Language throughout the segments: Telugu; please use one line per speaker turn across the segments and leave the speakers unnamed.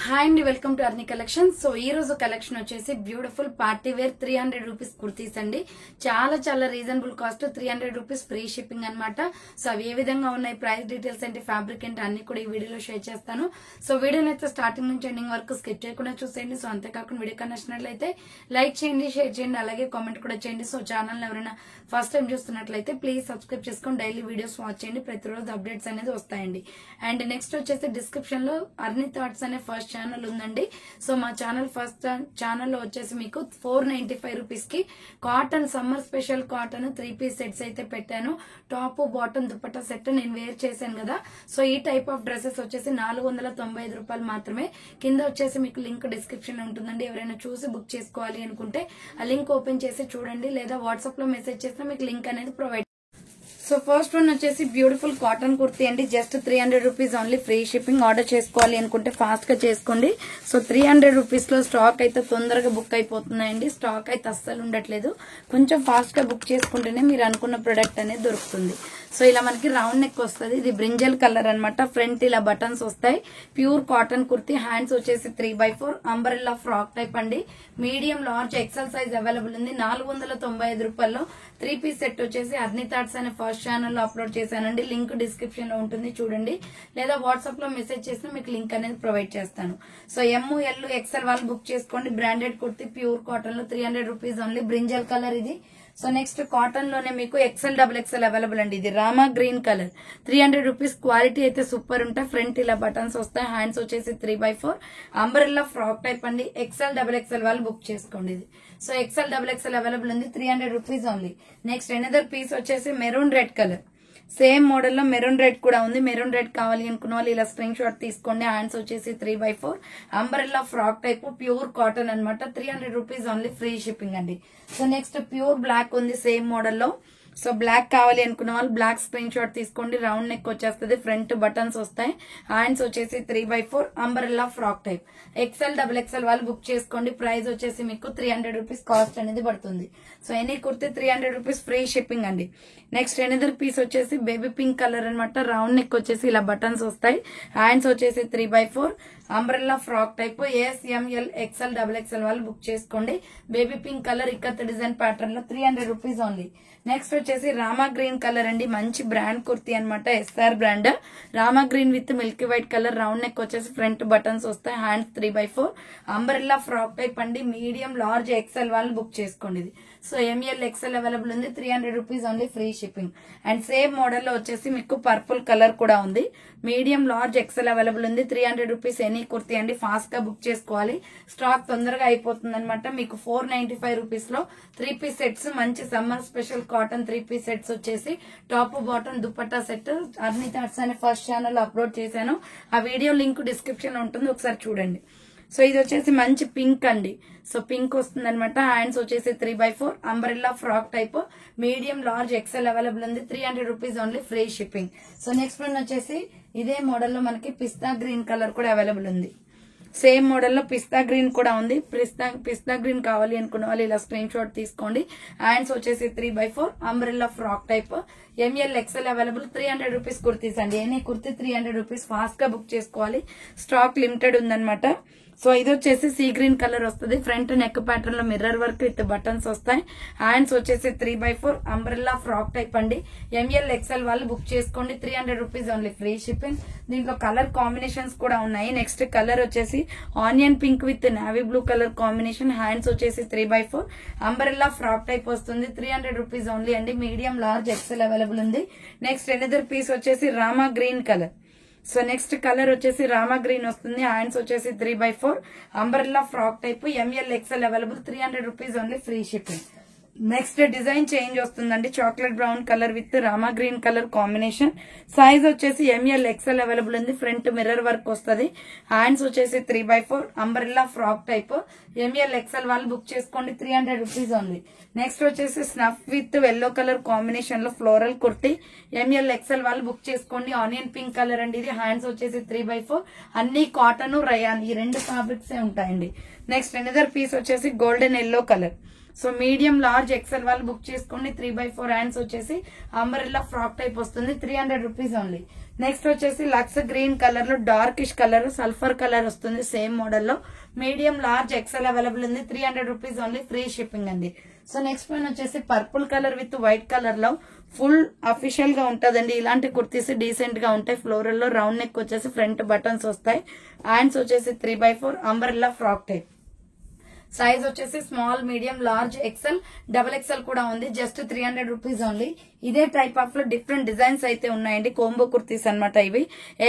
హాయ్ అండి, welcome to Arni collection. So ఈ రోజు కలెక్షన్ వచ్చేసి beautiful party wear 300 rupees kurtis అండి. చాలా reasonable cost, 300 rupees free shipping అనమాట. సో అవి ఏ విధంగా ఉన్నాయి, ప్రైస్ డీటెయిల్స్ ఏంటి, ఫ్యాబ్రిక్ ఏంటి అన్ని కూడా ఈ వీడియోలో షేర్ చేస్తాను. సో వీడియోని అయితే స్టార్టింగ్ నుంచి ఎండింగ్ వరకు స్కిప్ చేయకుండా చూసేయండి. సో అంతేకాకుండా వీడియో నచ్చినట్లయితే లైక్ చేయండి, షేర్ చేయండి, అలాగే కామెంట్ కూడా చేయండి. సో ఛానల్ ఎవరైనా ఫస్ట్ టైం చూస్తున్నట్లయితే ప్లీజ్ సబ్స్క్రైబ్ చేసుకొని డైలీ వీడియోస్ వాచ్ చేయండి. ప్రతిరోజు అప్డేట్స్ అనేది వస్తాయండి. అండ్ నెక్స్ట్ వచ్చేసి డిస్క్రిప్షన్ లో అర్ని థాట్స్ అనే ఫస్ట్ ఛానల్ ఉందండి. సో మా ఛానల్ ఫస్ట్ ఛానల్లో వచ్చేసి మీకు 495 రూపీస్ కి cotton summer special cotton 3 piece sets అయితే పెట్టాను. టాప్ బాటమ్ దుపట్టా సెట్ నేను వేర్ చేశాను కదా. సో ఈ టైప్ ఆఫ్ డ్రెస్సెస్ వచ్చేసి 495 రూపాయలు మాత్రమే. కింద వచ్చేసి మీకు లింక్ డిస్క్రిప్షన్ ఉంటుందండి. ఎవరైనా చూసి బుక్ చేసుకోవాలి అనుకుంటే ఆ లింక్ ఓపెన్ చేసి చూడండి, లేదా వాట్సాప్ లో మెసేజ్ చేసినా మీకు లింక్ అనేది ప్రొవైడ్. సో ఫస్ట్ వన్ వచ్చేసి బ్యూటిఫుల్ కాటన్ కుర్తీ అండి. Just 300 rupees only, free shipping. Order చేసుకోవాలి అనుకుంటే ఫాస్ట్ గా చేసుకోండి. సో 300 రూపీస్ లో స్టాక్ అయితే తొందరగా బుక్ అయిపోతున్నాయండి. స్టాక్ అయితే అస్సలు ఉండట్లేదు. కొంచెం ఫాస్ట్ గా బుక్ చేసుకుంటేనే మీరు అనుకున్న ప్రొడక్ట్ అనేది దొరుకుతుంది. సో ఇలా మనకి రౌండ్ నెక్ వస్తుంది. ఇది బ్రింజల్ కలర్ అనమాట. ఫ్రంట్ ఇలా బటన్స్ వస్తాయి. Pure cotton kurti. హ్యాండ్స్ వచ్చేసి 3x4 అంబ్రెల్లా ఫ్రాక్ టైప్ అండి. Medium, large, XL size available ఉంది. 495 రూపాయల్లో 3 పీస్ సెట్ వచ్చేసి అర్ని థాట్స్ అనే ఫస్ట్ ఛానల్లో అప్లోడ్ చేశానండి. లింక్ డిస్క్రిప్షన్ లో ఉంటుంది, చూడండి, లేదా వాట్సాప్ లో మెసేజ్ చేసినా మీకు లింక్ అనేది ప్రొవైడ్ చేస్తాను. సో ML XL వాళ్ళు బుక్ చేసుకోండి. బ్రాండెడ్ కుర్తీ ప్యూర్ కాటన్ లో 300 రూపీస్ ఓన్లీ. బ్రింజల్ కలర్ ఇది. సో నెక్స్ట్ కాటన్ లోనే మీకు XL XXL అవైలబుల్ అండి. ఇది Rama green colour, 300 rupees. Quality అయితే సూపర్ ఉంటాయి. ఫ్రంట్ ఇలా బటన్స్ వస్తాయి. హ్యాండ్స్ వచ్చేసి 3x4 అంబ్రెల్లా ఫ్రాక్ టైప్ అండి. XL XXL వాళ్ళు బుక్ చేసుకోండి. ఇది సో XL XXL అవైలబుల్ ఉంది, 300 rupees only. Next another piece వచ్చేసి maroon red colour. Same model లో మెరూన్ రెడ్ కూడా ఉంది. మెరూన్ రెడ్ కావాలి అనుకున్న వాళ్ళు ఇలా స్క్రీన్ షాట్ తీసుకోండి. హ్యాండ్స్ వచ్చేసి 3x4 umbrella frock type pure cotton అనమాట. 300 రూపీస్ ఓన్లీ, ఫ్రీ షిప్పింగ్ అండి. సో నెక్స్ట్ ప్యూర్ బ్లాక్ ఉంది సేమ్ మోడల్ లో. సో బ్లాక్ కావాలి అనుకున్న వాళ్ళు బ్లాక్ స్క్రీన్ షాట్ తీసుకోండి. రౌండ్ నెక్ వచ్చేస్తుంది. ఫ్రంట్ బటన్స్ వస్తాయి. హ్యాండ్స్ వచ్చేసి 3x4 umbrella frock type. XL XXL వాళ్ళు బుక్ చేసుకోండి. ప్రైస్ వచ్చేసి మీకు 300 రూపీస్ కాస్ట్ అనేది పడుతుంది. So any kurti 300 rupees, free shipping అండి. నెక్స్ట్ ఎనదర్ పీస్ వచ్చేసి బేబీ పింక్ కలర్ అనమాట. రౌండ్ నెక్ వచ్చేసి ఇలా బటన్స్ వస్తాయి. హ్యాండ్స్ వచ్చేసి 3x4 umbrella frock type. SML XL XXL వాళ్ళు బుక్ చేసుకోండి. Baby pink colour ikat design pattern లో 300 రూపీస్ ఓన్లీ. నెక్స్ట్ వచ్చేసి రామా గ్రీన్ కలర్ అండి. మంచి బ్రాండ్ కుర్తీ అనమాట. SR brand. Rama green with Milky white colour. Round neck వచ్చేసి ఫ్రంట్ బటన్స్ వస్తాయి. Hands 3x4 umbrella frock type అండి. మీడియం, లార్జ్, XL వాళ్ళు బుక్ చేసుకోండి. ఇది సో ML XL అవైలబుల్ ఉంది, 300 rupees only, free shipping. And same model లో వచ్చేసి మీకు పర్పుల్ కలర్ కూడా ఉంది. మీడియం, లార్జ్, XL అవైలబుల్ ఉంది, 300 రూపీస్ ఎనీ కుర్తీ అండి. ఫాస్ట్ గా బుక్ చేసుకోవాలి, స్టాక్ తొందరగా అయిపోతుంది అనమాట. మీకు 495 రూపీస్ లో 3 పీస్ సెట్స్, మంచి summer special cotton 3 piece sets వచ్చేసి top bottom dupatta set Arni thoughts అనే ఫస్ట్ ఛానల్ అప్లోడ్ చేశాను. ఆ వీడియో లింక్ డిస్క్రిప్షన్ లో ఉంటుంది, ఒకసారి చూడండి. సో ఇది వచ్చేసి మంచి పింక్ అండి. సో పింక్ వస్తుంది అనమాట. హ్యాండ్స్ వచ్చేసి 3x4 umbrella frock type. Medium, large, XL available ఉంది, 300 rupees only, free shipping. So next one వచ్చేసి ఇదే మోడల్ లో మనకి పిస్తా గ్రీన్ కలర్ కూడా అవైలబుల్ ఉంది. సేమ్ మోడల్ లో పిస్తా గ్రీన్ కూడా ఉంది. పిస్తా గ్రీన్ కావాలి అనుకున్న వాళ్ళు ఇలా స్క్రీన్ షాట్ తీసుకోండి. హ్యాండ్స్ వచ్చేసి 3x4 umbrella frock type. ML XL available, 300 rupees kurtis అండి. ఎనీ కుర్తీ 300 రూపీస్, ఫాస్ట్ గా బుక్ చేసుకోవాలి, స్టాక్ లిమిటెడ్ ఉందన్నమాట. సో ఇది వచ్చేసి సీ గ్రీన్ కలర్ వస్తుంది. ఫ్రంట్ నెక్ ప్యాటర్న్ లో మిర్రర్ వర్క్ విత్ బటన్స్ వస్తాయి. హ్యాండ్స్ వచ్చేసి 3x4 అంబ్రెల్లా ఫ్రాక్ టైప్ అండి. ML XL వాళ్ళు బుక్ చేసుకోండి, 300 రూపీస్ ఓన్లీ, ఫ్రీ షిప్పింగ్. దీంట్లో కలర్ కాంబినేషన్స్ కూడా ఉన్నాయి. నెక్స్ట్ కలర్ వచ్చేసి onion pink with navy blue colour combination. Hands వచ్చేసి 3x4 అంబ్రెల్లా ఫ్రాక్ టైప్ వస్తుంది, 300 రూపీస్ ఓన్లీ అండి. మీడియం, లార్జ్, XL అవైలబుల్ ఉంది. నెక్స్ట్ ఎనదర్ పీస్ వచ్చేసి Rama green colour. So next colour వచ్చేసి రామా గ్రీన్ వస్తుంది. హ్యాండ్స్ వచ్చేసి 3x4 umbrella frock type. ML XL available, 300 rupees only, free shipping. Next design change వస్తుందండి. Chocolate brown colour with Rama green colour combination. Size వచ్చేసి ML XL అవైలబుల్ ఉంది. ఫ్రంట్ మిర్రర్ వర్క్ వస్తుంది. హ్యాండ్స్ వచ్చేసి 3x4 umbrella frock type. ML XL వాళ్ళు బుక్ చేసుకోండి, 300 రూపీస్ ఓన్లీ. నెక్స్ట్ వచ్చేసి snuff with yellow colour combination లో ఫ్లోరల్ కుర్తీ. ML XL వాళ్ళు బుక్ చేసుకోండి. ఆనియన్ పింక్ కలర్ అండి ఇది. హ్యాండ్స్ వచ్చేసి 3x4. అన్ని కాటన్, రయాన్ ఈ రెండు ఫ్యాబ్రిక్స్ ఉంటాయండి. నెక్స్ట్ ఎనదర్ పీస్ వచ్చేసి golden yellow colour. So medium large XL వాళ్ళు బుక్ చేసుకోండి. 3/4 హ్యాండ్స్ వచ్చేసి అంబ్రెల్లా ఫ్రాక్ టైప్ వస్తుంది. 300 రూపీస్ ఓన్లీ. నెక్స్ట్ వచ్చేసి లక్స్ గ్రీన్ కలర్ లో డార్కిష్ కలర్ సల్ఫర్ కలర్ వస్తుంది. సేమ్ మోడల్ లో మీడియం లార్జ్ ఎక్సెల్ అవైలబుల్ ఉంది. 300 రూపీస్ ఓన్లీ, ఫ్రీ షిప్పింగ్ అండి. సో నెక్స్ట్ వన్ వచ్చేసి purple colour with white colour లో ఫుల్ అఫీషియల్ గా ఉంటదండి. ఇలాంటి కుర్తీస్ డీసెంట్ గా ఉంటాయి. ఫ్లోరల్ లో రౌండ్ నెక్ వచ్చేసి ఫ్రంట్ బటన్స్ వస్తాయి. హ్యాండ్స్ వచ్చేసి 3/4 అంబ్రెల్లా ఫ్రాక్ టైప్. సైజ్ వచ్చేసి small, medium, large, XL, double XL కూడా ఉంది. Just 300 rupees only. ఇదే టైప్ ఆఫ్ లో డిఫరెంట్ డిజైన్స్ అయితే ఉన్నాయండి. కోంబో కుర్తీస్ అనమాట ఇవి.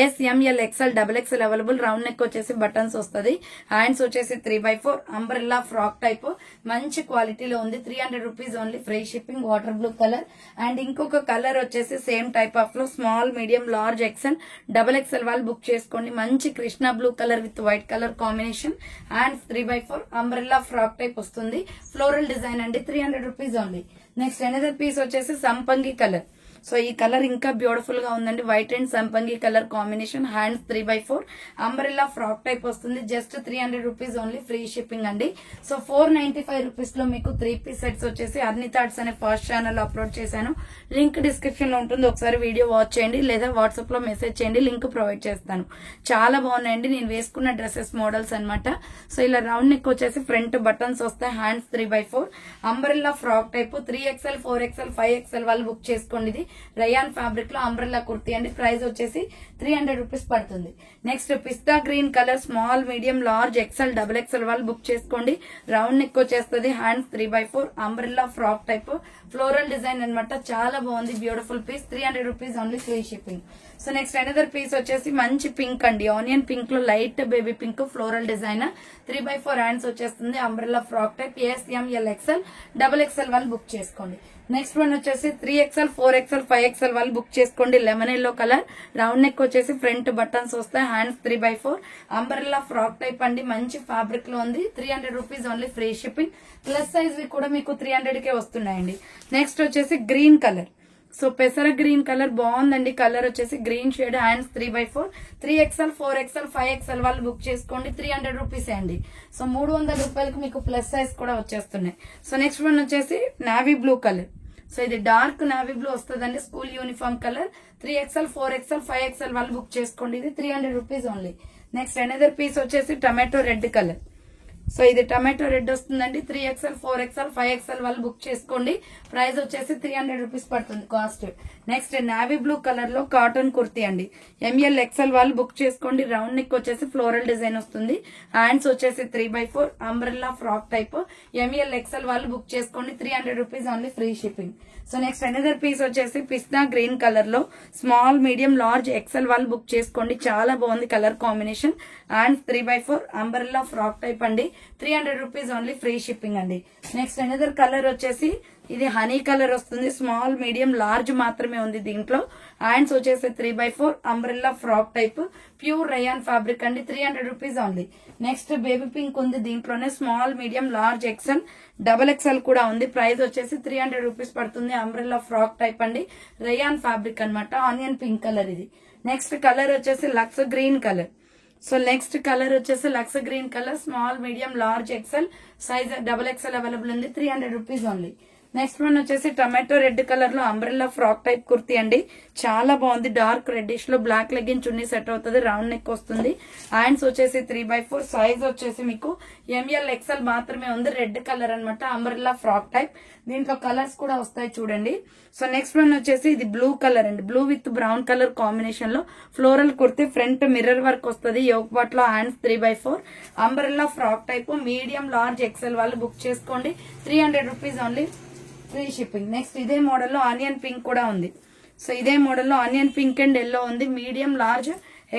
SML, XL, double XL available. Round neck వచ్చేసి బటన్స్ వస్తుంది. హ్యాండ్స్ వచ్చేసి 3/4 అంబ్రెల్లా ఫ్రాక్ టైప్. మంచి క్వాలిటీలో ఉంది. 300 rupees only, free shipping. Water blue colour and ఇంకొక కలర్ వచ్చేసి సేమ్ టైప్ ఆఫ్ లో small, medium, large, XL, double XL వాళ్ళు బుక్ చేసుకోండి. మంచి Krishna blue colour with white colour combination. Hands 3/4 umbrella frock type వస్తుంది. ఫ్లోరల్ డిజైన్ అండి. 300 rupees only. Next another piece వచ్చేసి సంపంగి కలర్. సో ఈ కలర్ ఇంకా బ్యూటిఫుల్ గా ఉందండి. వైట్ అండ్ సంపంగి colour combination. Hands 3/4 umbrella frock type వస్తుంది. Just 300 rupees only, free shipping అండి. సో 495 రూపీస్ లో మీకు 3 పీస్ సెట్స్ వచ్చేసి అర్ని థాట్స్ అనే ఫస్ట్ ఛానల్ అప్లోడ్ చేశాను. లింక్ డిస్క్రిప్షన్ లో ఉంటుంది. ఒకసారి వీడియో వాచ్ చేయండి లేదా వాట్సాప్ లో మెసేజ్ చేయండి. లింక్ ప్రొవైడ్ చేస్తాను. చాలా బాగున్నాయండి. నేను వేసుకున్న డ్రెస్సెస్ మోడల్స్ అనమాట. సో ఇలా రౌండ్ నెక్ వచ్చేసి ఫ్రంట్ బటన్స్ వస్తాయి. Hands 3/4 umbrella frock type. 3XL, 4XL, 5XL వాళ్ళు బుక్ చేసుకోండి. ఇది రయాన్ ఫ్యాబ్రిక్ లో అంబ్రెల్లా కుర్తీ అండి. ప్రైస్ వచ్చేసి 300 రూపీస్ పడుతుంది. నెక్స్ట్ పిస్తా green colour small, medium, large, XL, double XL వాళ్ళు బుక్ చేసుకోండి. రౌండ్ నెక్ వచ్చేస్తుంది. Hands 3/4 umbrella frock type. Floral design అనమాట. చాలా బాగుంది. Beautiful piece. 300 rupees only, free shipping. So next another piece వచ్చేసి మంచి పింక్ అండి. ఆనియన్ పింక్ లో light baby pink floral design. 3/4 hands వచ్చేస్తుంది. Umbrella frock type. SML, XL, double XL వాళ్ళు బుక్ చేసుకోండి. నెక్స్ట్ వన్ వచ్చేసి 3XL, 4XL, 5XL వాళ్ళు బుక్ చేసుకోండి. Lemon yellow colour. Round neck వచ్చేసి ఫ్రంట్ బటన్స్ వస్తాయి. హ్యాండ్స్ 3/4 అంబ్రెల్లా ఫ్రాక్ టైప్ అండి. మంచి ఫ్యాబ్రిక్ లో ఉంది. 300 rupees only, free shipping. Plus size కూడా మీకు 300 కే వస్తున్నాయండి. నెక్స్ట్ వచ్చేసి గ్రీన్ కలర్. సో పెసర గ్రీన్ కలర్ బాగుందండి. కలర్ వచ్చేసి green shade. Hands 3/4 3XL, 4XL, 5XL వాళ్ళు బుక్ చేసుకోండి. 300 రూపీస్ అండి. సో 300 రూపాయలకి మీకు ప్లస్ సైజ్ కూడా వచ్చేస్తున్నాయి. సో నెక్స్ట్ వన్ వచ్చేసి నావీ బ్లూ కలర్. సో ఇది డార్క్ నావీ బ్లూ వస్తుందండి. School uniform colour. 3XL, 4XL, 5XL వాళ్ళు బుక్ చేసుకోండి. ఇది 300 rupees only. Next another piece వచ్చేసి టమాటో రెడ్ కలర్. సో ఇది టమాటో రెడ్ వస్తుందండి. 3XL, 4XL, 5XL వాళ్ళు బుక్ చేసుకోండి. ప్రైస్ వచ్చేసి 300 రూపీస్ పడుతుంది cost. Next navy blue colour లో కాటన్ కుర్తీ అండి. ML, XL వాళ్ళు బుక్ చేసుకోండి. రౌండ్ నెక్ వచ్చేసి ఫ్లోరల్ డిజైన్ వస్తుంది. హ్యాండ్స్ వచ్చేసి 3/4 umbrella frock type. ML, XL వాళ్ళు బుక్ చేసుకోండి. 300 rupees only, free shipping. So next another piece వచ్చేసి పిస్తా గ్రీన్ కలర్ లో స్మాల్, మీడియం, లార్జ్, ఎక్సెల్ వాళ్ళు బుక్ చేసుకోండి. చాలా బాగుంది colour combination. Hands 3/4 umbrella frock type అండి. 300 రూపీస్ ఓన్లీ, ఫ్రీ షిప్పింగ్ అండి. నెక్స్ట్ అనదర్ కలర్ వచ్చేసి ఇది హనీ కలర్ వస్తుంది. స్మాల్, మీడియం, లార్జ్ మాత్రమే ఉంది దీంట్లో. హ్యాండ్స్ వచ్చేసి 3/4 umbrella frock type. Pure rayon fabric అండి. 300 rupees only. Next baby pink ఉంది. దీంట్లోనే small, medium, large, XL, double XL కూడా ఉంది. ప్రైస్ వచ్చేసి 300 రూపీస్ పడుతుంది. అంబ్రెల్లా ఫ్రాక్ టైప్ అండి. రయాన్ ఫ్యాబ్రిక్ అనమాట. ఆనియన్ పింక్ కలర్ ఇది. నెక్స్ట్ కలర్ వచ్చేసి Lux green colour. So next colour వచ్చేసి Lux green colour. Small, medium, large, XL, size double XL available ఉంది. 300 రూపీస్ ఓన్లీ. నెక్స్ట్ వన్ వచ్చేసి టమాటో రెడ్ కలర్ లో అంబ్రెల్లా ఫ్రాక్ టైప్ కుర్తీ అండి. చాలా బాగుంది. డార్క్ రెడ్డిష్ లో బ్లాక్ లెగ్గిన్ చున్నీ సెట్ అవుతుంది. రౌండ్ నెక్ వస్తుంది. హ్యాండ్స్ వచ్చేసి 3/4. సైజ్ వచ్చేసి మీకు ML, XL మాత్రమే ఉంది. రెడ్ కలర్ అనమాట. Umbrella frock type. దీంట్లో కలర్స్ కూడా వస్తాయి చూడండి. సో నెక్స్ట్ వన్ వచ్చేసి ఇది బ్లూ కలర్ అండి. Blue with brown colour combination లో floral kurti. Front mirror work వస్తుంది. యోక్ పాట్ లో hands 3/4 umbrella frock type. Medium, large, XL వాళ్ళు బుక్ చేసుకోండి. 300 rupees only, free shipping. Next ఇదే మోడల్ లో ఆనియన్ పింక్ కూడా ఉంది. సో ఇదే మోడల్ లో ఆనియన్ పింక్ అండ్ ఎల్లో ఉంది. మీడియం, లార్జ్,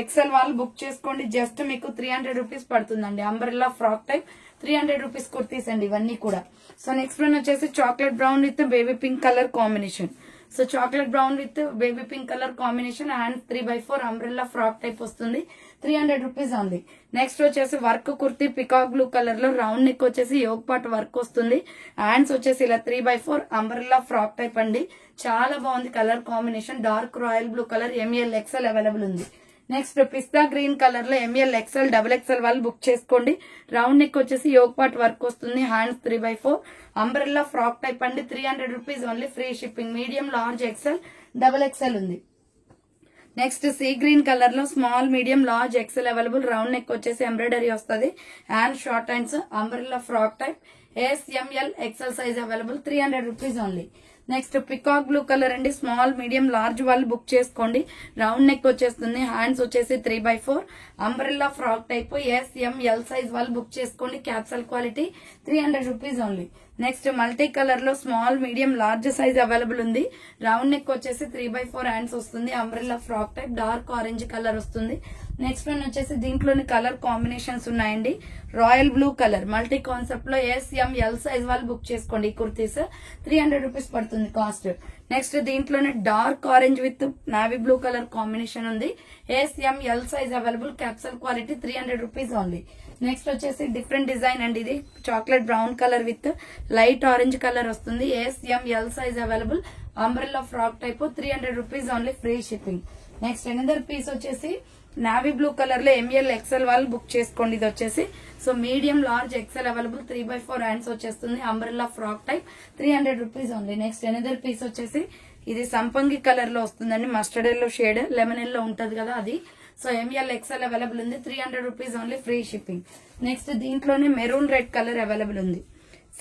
ఎక్సెల్ వాళ్ళు బుక్ చేసుకోండి. జస్ట్ మీకు 300 రూపీస్ పడుతుందండి. Umbrella frock type 300 rupees kurtis అండి ఇవన్నీ కూడా. సో నెక్స్ట్ వన్ వచ్చేసి chocolate brown with baby pink colour combination. So chocolate brown with baby pink colour combination. Hand 3/4 umbrella frock type వస్తుంది. 300 రూపీస్ ఓన్లీ. నెక్స్ట్ వచ్చేసి work kurti peacock blue colour లో రౌండ్ నెక్ వచ్చేసి యోగ్ పాట్ వర్క్ వస్తుంది. హ్యాండ్స్ వచ్చేసి ఇలా 3/4 అంబ్రెల్లా ఫ్రాక్ టైప్ అండి. చాలా బాగుంది colour combination. Dark royal blue colour. ML, XL available ఉంది. నెక్స్ట్ పిస్తా గ్రీన్ కలర్ లో ఎంఎల్ ఎక్స్ఎల్ డబుల్ ఎక్స్ఎల్ వాళ్ళు బుక్ చేసుకోండి. రౌండ్ నెక్ వచ్చేసి యోగ్ పార్ట్ వర్క్ వస్తుంది. హ్యాండ్స్ 3/4 అంబ్రెల్లా ఫ్రాక్ టైప్ అండి. 300 rupees only, free shipping. Medium, large, XL, double XL ఉంది. నెక్స్ట్ సీ గ్రీన్ కలర్ లో small, medium, large, XL available. Round neck వచ్చేసి ఎంబ్రాయిడరీ వస్తుంది. Hand short hands, umbrella frock type. S M L XL size available. 300 rupees only. Next peacock blue colour అండి. స్మాల్, మీడియం, లార్జ్ వాళ్ళు బుక్ చేసుకోండి. రౌండ్ నెక్ వచ్చేస్తుంది. హ్యాండ్స్ వచ్చేసి 3/4 umbrella frock type. S M L size వాళ్ళు బుక్ చేసుకోండి. Capsule quality. 300 rupees only. Next multi colour లో small, medium, large size available ఉంది. రౌండ్ నెక్ వచ్చేసి 3/4 హ్యాండ్స్ వస్తుంది. Umbrella frock type. Dark orange colour వస్తుంది. నెక్స్ట్ వన్ వచ్చేసి దీంట్లోని కలర్ కాంబినేషన్స్ ఉన్నాయండి. Royal blue colour multi concept లో ఎస్ఎంఎల్ సైజ్ వాళ్ళు బుక్ చేసుకోండి. ఈ కుర్తీస్ 300 రూపీస్ పడుతుంది కాస్ట్. నెక్స్ట్ దీంట్లోనే dark orange with navy blue colour combination ఉంది. SML size available. Capsule quality. 300 rupees only. Next వచ్చేసి డిఫరెంట్ డిజైన్ అండి. ఇది chocolate brown colour with light orange colour వస్తుంది. S M L size available. Umbrella frock type. 300 rupees only, free shipping. Next another piece వచ్చేసి నావీ బ్లూ కలర్ లో ఎంఎల్ ఎక్స్ఎల్ వాళ్ళు బుక్ చేసుకోండి. ఇది వచ్చేసి so medium, large, XL available. 3/4 hands వచ్చేస్తుంది. Umbrella frock type. 300 rupees only. Next another piece వచ్చేసి ఇది సంపంగి కలర్ లో వస్తుందండి. Mustard yellow shade, lemon yellow ఉంటది కదా అది. సో ఎంఎల్ ఎక్స్ఎల్ అవైలబుల్ ఉంది. 300 rupees only, free shipping. Next దీంట్లోనే మెరూన్ రెడ్ కలర్ అవైలబుల్ ఉంది.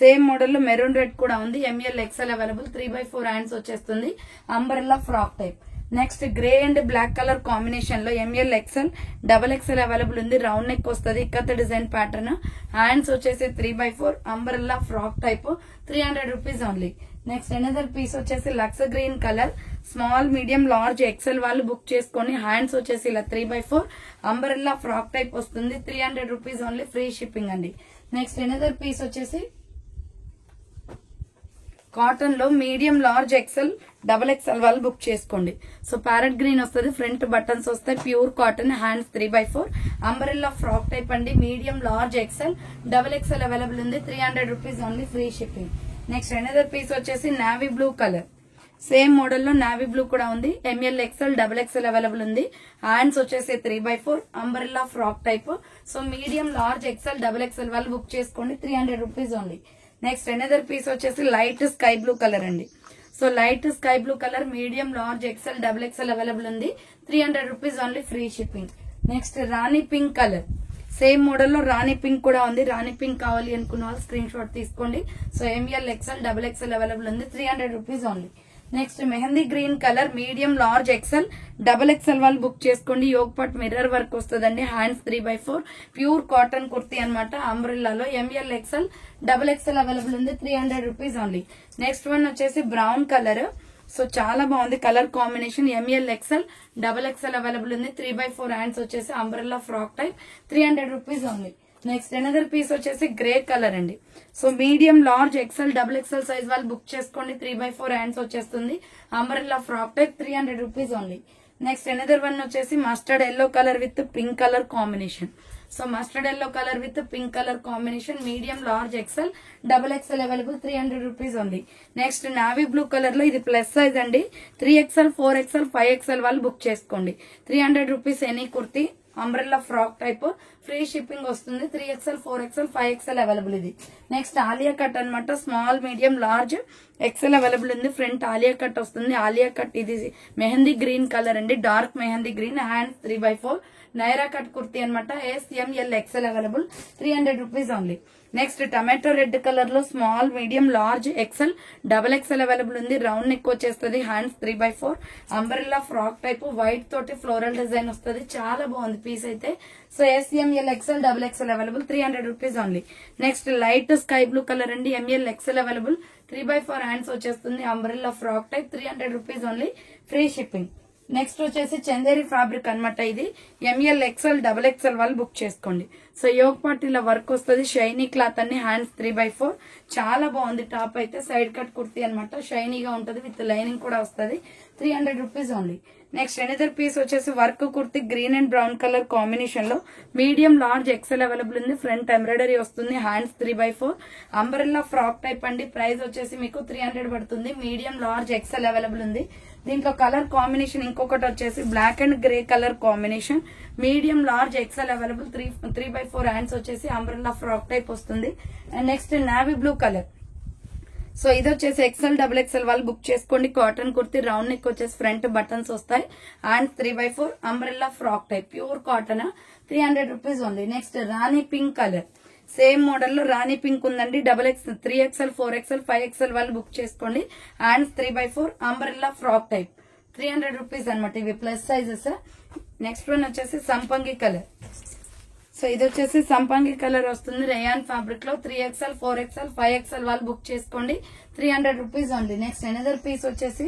సేమ్ మోడల్ లో మెరూన్ రెడ్ కూడా ఉంది. M L XL available. 3/4 హ్యాండ్స్ వచ్చేస్తుంది. Umbrella frock type. Next grey and black colour combination లో M L XL double XL available ఉంది. రౌండ్ నెక్ వస్తుంది. Ikat design pattern. హ్యాండ్స్ వచ్చేసి 3/4 umbrella frock type. 300 rupees only. Next another piece వచ్చేసి Lux green colour. Small, medium, large, XL వాళ్ళు బుక్ చేసుకొని హ్యాండ్స్ వచ్చేసి ఇలా 3/4 అంబ్రెల్లా ఫ్రాక్ టైప్ వస్తుంది. 300 రూపీస్ ఓన్లీ, ఫ్రీ షిప్పింగ్ అండి. నెక్స్ట్ ఎనదర్ పీస్ వచ్చేసి కాటన్ లో medium, large, XL, double XL వాళ్ళు బుక్ చేసుకోండి. సో ప్యారెట్ గ్రీన్ వస్తుంది. ఫ్రంట్ బటన్స్ వస్తాయి. Pure cotton. Hands 3/4 umbrella frock type అండి. Medium, large, XL, double XL available ఉంది. 300 rupees only, free shipping. Next another piece వచ్చేసి navy blue colour. Same model లో నావీ బ్లూ కూడా ఉంది. M L XL double XL available ఉంది. హ్యాండ్స్ వచ్చేసి 3/4 umbrella frock type. So medium, large, XL, double XL వాళ్ళు బుక్ చేసుకోండి. 300 rupees only. Next another piece వచ్చేసి లైట్ స్కై బ్లూ కలర్ అండి. So light sky blue colour medium, large, XL, double XL available ఉంది. 300 rupees only, free shipping. Next రాణి పింక్ కలర్. సేమ్ మోడల్ లో రాణి పింక్ కూడా ఉంది. రాణి పింక్ కావాలి అనుకున్న వాళ్ళు స్క్రీన్ షాట్ తీసుకోండి. So ML XL double XL available ఉంది. 300 rupees only. Next mehndi green colour medium, large, XL, double XL వాళ్ళు బుక్ చేసుకోండి. యోగ్ పార్ట్ మిర్రర్ వర్క్ వస్తుందండి. హ్యాండ్స్ 3/4 ప్యూర్ కాటన్ కుర్తీ అనమాట. అంబ్రెల్లాలో ML XL double XL available ఉంది. 300 రూపీస్ ఓన్లీ. నెక్స్ట్ వన్ వచ్చేసి బ్రౌన్ కలర్. సో చాలా బాగుంది colour combination. ML XL double XL available ఉంది. 3/4 హ్యాండ్స్ వచ్చేసి umbrella frock type. 300 rupees only. Next another piece వచ్చేసి గ్రే కలర్ అండి. So medium, large, XL, double XL size వాళ్ళు బుక్ చేసుకోండి. 3/4 హ్యాండ్స్ వచ్చేస్తుంది. Umbrella frock type. 300 rupees only. Next another one వచ్చేసి mustard yellow colour with pink colour combination. So mustard yellow colour with pink colour combination. Medium, large, XL, double XL available. 300 rupees only. Next navy blue colour లో ఇది ప్లస్ సైజ్ అండి. 3XL, 4XL, 5XL వాళ్ళు బుక్ చేసుకోండి. 300 rupees any kurti. Umbrella frock type. Free shipping వస్తుంది. 3XL, 4XL, 5XL అవైలబుల్ ఇది. నెక్స్ట్ ఆలియా కట్ అనమాట. Small, medium, large, XL available ఉంది. ఫ్రంట్ ఆలియా కట్ వస్తుంది. ఆలియా కట్ ఇది మెహందీ గ్రీన్ కలర్ అండి. Dark mehndi green. Hands 3/4 Naira cut kurti అనమాట. SML XL available. 300 rupees only. Next tomato red colour లో small, medium, large, XL, double XL available ఉంది. రౌండ్ నెక్ వచ్చేస్తుంది. Hands 3/4 umbrella frock type. White తోటి ఫ్లోరల్ డిజైన్ వస్తుంది. చాలా బాగుంది పీస్ అయితే. So SML XL double XL available. 300 rupees only. Next light sky blue colour అండి. ML XL available. 3/4 హ్యాండ్స్ వచ్చేస్తుంది. Umbrella frock type. 300 rupees only, free shipping. Next వచ్చేసి చందేరి ఫ్యాబ్రిక్ అనమాట. ఇది ఎంఎల్ ఎక్స్ఎల్ డబల్ ఎక్స్ఎల్ వాళ్ళు బుక్ చేసుకోండి. సో యోగ్ పార్ట్ ఇలా వర్క్ వస్తుంది. షైనీ క్లాత్ అన్ని. హ్యాండ్స్ 3/4 చాలా బాగుంది టాప్ అయితే. సైడ్ కట్ కుర్తీ అనమాట. షైనీగా ఉంటుంది. విత్ లైనింగ్ కూడా వస్తుంది. 300 rupees only. Next another piece వచ్చేసి work kurti green and brown colour combination లో మీడియం లార్జ్ ఎక్సెల్ అవైలబుల్ ఉంది. ఫ్రంట్ ఎంబ్రాయిడరీ వస్తుంది. హ్యాండ్స్ 3/4 అంబ్రెల్లా ఫ్రాక్ టైప్ అండి. ప్రైస్ వచ్చేసి మీకు 300 పడుతుంది. మీడియం లార్జ్ ఎక్సెల్ అవైలబుల్ ఉంది. దీంట్లో కలర్ కాంబినేషన్ ఇంకొకటి వచ్చేసి black and grey colour combination medium large XL available 3/4 hands వచ్చేసి అంబ్రెల్లా ఫ్రాక్ టైప్ వస్తుంది. And next navy blue colour. So ఇది వచ్చేసి XL XXL వాళ్ళు బుక్ చేసుకోండి. కాటన్ కుర్తి రౌండ్ నెక్ వచ్చేసి ఫ్రంట్ బటన్స్ వస్తాయి. Hands 3/4 umbrella frock type pure cotton 300 rupees ఉంది. నెక్స్ట్ రాణి పింక్ కలర్ సేమ్ మోడల్ లో రాణి పింక్ ఉందండి. 3XL 4XL 5XL వాళ్ళు బుక్ చేసుకోండి. Hands 3/4 umbrella frock type 300 rupees అనమాట. ఇవి ప్లస్ సైజెస్. నెక్స్ట్ వన్ వచ్చేసి సంపంగి కలర్. సో ఇది వచ్చేసి సంపంగి కలర్ వస్తుంది. రేయాన్ ఫ్యాబ్రిక్ లో 3XL 4XL 5XL వాళ్ళు బుక్ చేసుకోండి. 300 రూపీస్ ఉంది. నెక్స్ట్ ఎనదర్ పీస్ వచ్చేసి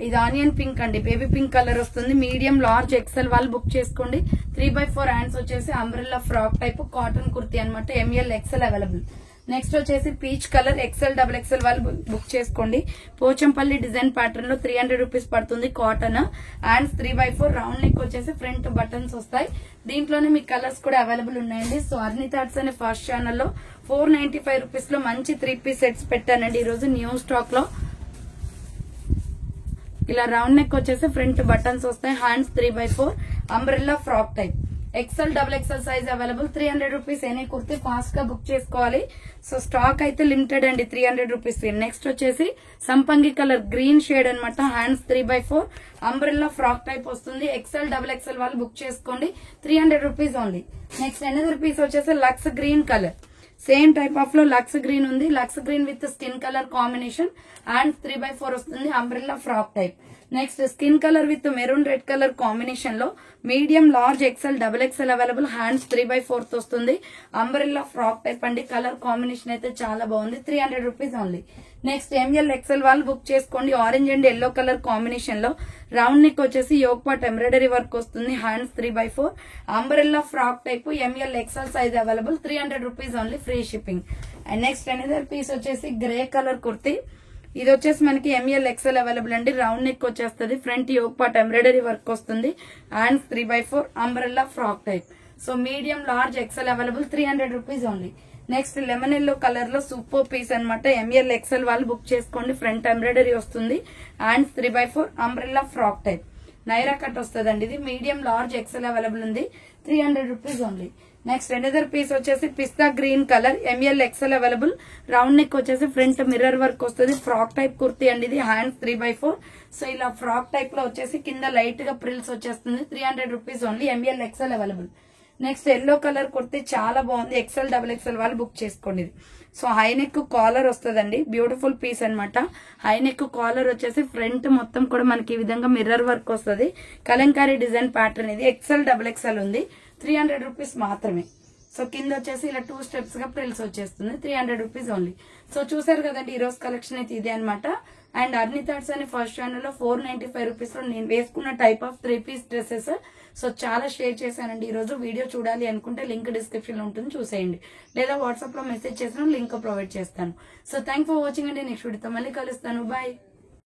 ఇది ఆనియన్ పింక్ అండి. బేబీ పింక్ కలర్ వస్తుంది. మీడియం లార్జ్ XL వాళ్ళు బుక్ చేసుకోండి. 3/4 హ్యాండ్స్ వచ్చేసి umbrella frock type cotton kurti అనమాట. ML XL available. నెక్స్ట్ వచ్చేసి పీచ్ కలర్ XL XXL వాళ్ళు బుక్ చేసుకోండి. పోచంపల్లి డిజైన్ ప్యాటర్న్ లో 300 రూపీస్ పడుతుంది. కాటన్ హ్యాండ్స్ 3/4 రౌండ్ నెక్ వచ్చేసి ఫ్రంట్ బటన్స్ వస్తాయి. దీంట్లోనే మీకు కలర్స్ కూడా అవైలబుల్ ఉన్నాయండి. సో అర్నిత ఆర్ట్స్ అనే ఫస్ట్ ఛానల్లో 495 రూపీస్ లో మంచి 3 సెట్స్ పెట్టానండి. ఈ రోజు న్యూ స్టాక్ లో ఇలా రౌండ్ నెక్ వచ్చేసి ఫ్రంట్ బటన్స్ వస్తాయి. Hands 3/4 umbrella frock type XL XXL size available. 300 rupees any kurti fast గా బుక్ చేసుకోవాలి. సో స్టాక్ అయితే లిమిటెడ్ అండి. 300 రూపీస్. నెక్స్ట్ వచ్చేసి సంపంగి కలర్ గ్రీన్ షేడ్ అనమాట. హ్యాండ్స్ 3/4 అంబ్రెల్లా ఫ్రాక్ టైప్ వస్తుంది. XL XXL వాళ్ళు బుక్ చేసుకోండి. 300 rupees only. Next another piece వచ్చేసి Lux green colour. Same type of లో లక్స్ గ్రీన్ ఉంది. Lux green with skin colour combination. Hands 3/4 వస్తుంది. Umbrella frock type. Next skin colour with maroon red colour combination లో medium large XL XXL available. Hands 3/4 వస్తుంది. అంబ్రెల్లా ఫ్రాక్ టైప్ అండి. కలర్ కాంబినేషన్ అయితే చాలా బాగుంది. 300 rupees only. Next ML XL వాళ్ళు బుక్ చేసుకోండి. Orange and yellow colour combination లో రౌండ్ నెక్ వచ్చేసి యోక్ పాట్ ఎంబ్రాయిడరీ వర్క్ వస్తుంది. Hands 3/4 umbrella frock type ML XL size available. 300 rupees only. Free shipping. And next another piece వచ్చేసి గ్రే కలర్ కుర్తి. ఇది వచ్చేసి మనకి ML XL అవైలబుల్ అండి. రౌండ్ నెక్ వచ్చేస్తుంది. Front yoke part embroidery work వస్తుంది. Hands 3/4 umbrella frock type. So medium large XL available. 300 rupees only. Next lemon yellow colour లో సూపర్ పీస్ అనమాట. ML XL వాళ్ళు బుక్ చేసుకోండి. ఫ్రంట్ ఎంబ్రాయిడరీ వస్తుంది. Hands 3/4 umbrella frock type Naira cut వస్తుందండి. ఇది మీడియం లార్జ్ XL అవైలబుల్ ఉంది. 300 rupees only. Next another piece వచ్చేసి pista green colour. ML XL available. Round neck వచ్చేసి ఫ్రంట్ మిర్రర్ వర్క్ వస్తుంది. ఫ్రాక్ టైప్ కుర్తి అండి ఇది. హ్యాండ్స్ 3/4. సో ఇలా ఫ్రాక్ టైప్ లో వచ్చేసి కింద లైట్ గా ప్రిల్స్ వచ్చేస్తుంది. 300 rupees only. ML XL available. Next yellow colour kurti చాలా బాగుంది. XL XXL వాళ్ళు బుక్ చేసుకోండి. సో హై నెక్ కాలర్ వస్తుందండి. బ్యూటిఫుల్ పీస్ అనమాట. హై నెక్ కాలర్ వచ్చేసి ఫ్రంట్ మొత్తం కూడా మనకి ఈ విధంగా మిర్రర్ వర్క్ వస్తుంది. కలంకారీ డిజైన్ ప్యాటర్న్ ఇది. XL XXL ఉంది. 300 రూపీస్ మాత్రమే. సో కింద వచ్చేసి ఇలా 2 స్టెప్స్ గా ప్రిల్స్ వచ్చేస్తుంది. 300 రూపీస్ ఓన్లీ. సో చూసారు కదండి ఈ రోజు కలెక్షన్ అయితే ఇదే అనమాట. అండ్ అర్నిత ఆర్ట్స్ అనే ఫస్ట్ ఛానల్ లో 495 రూపీస్ లో నేను వేసుకున్న type of 3 piece dresses so చాలా షేర్ చేశానండి. ఈ రోజు వీడియో చూడాలి అనుకుంటే లింక్ డిస్క్రిప్షన్ లో ఉంటుంది, చూసేయండి. లేదా వాట్సాప్ లో మెసేజ్ చేసిన లింక్ ప్రొవైడ్ చేస్తాను. సో థ్యాంక్ ఫర్ వాచింగ్ అండి. నెక్స్ట్ వీడియోతో మళ్ళీ కలుస్తాను. బాయ్.